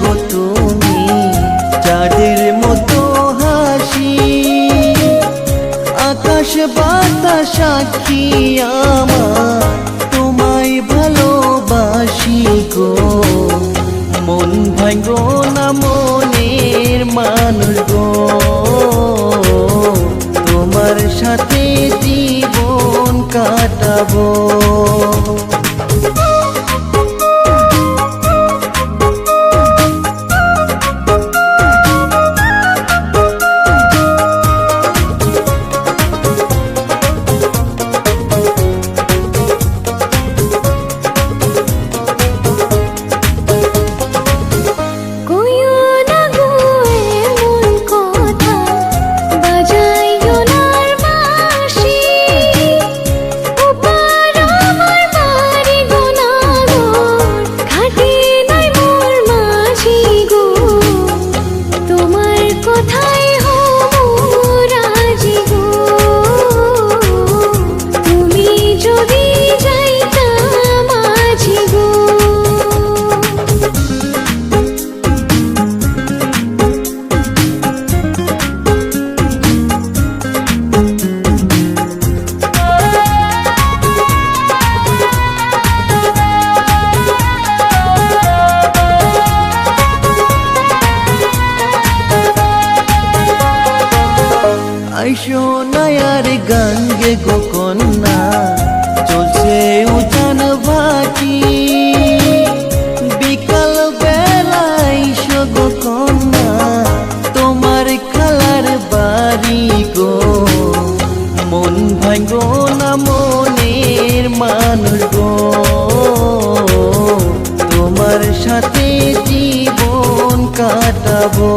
গো তুমি চাঁদের মতো হাসি, আকাশ বাতাস সাক্ষী আমার তোমায় ভালোবাসি গো। মন ভাঙো না মনের মানুষ গো, তোমার সাথে জীবন কাটাবো। আইসো নয়ার গঙ্গে গো কন্যা, চলছে উঠান ভাটি, বিকাল বেলা আইসো গো কন্যা তোমার খালার বাড়ি গো। মন ভাঙো না মনের মানুষ গো, তোমার সাথে জীবন কাটাবো।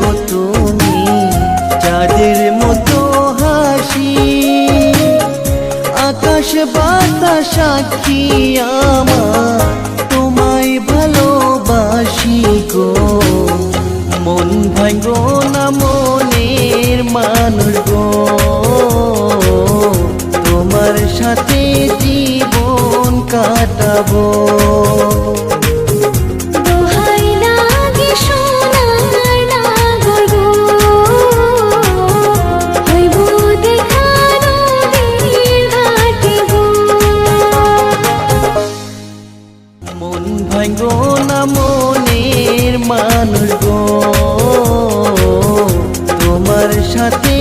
গো তুমি চাঁদের মতো হাসি, আকাশ বাতাস সাক্ষী আমার তোমায় ভালোবাসি গো। মন ভাঙো না মনের মানুষ গো, তোমার সাথে জীবন কাটাবো। মন ভাঙো না মনের মানুষ গো, তোমার সাথে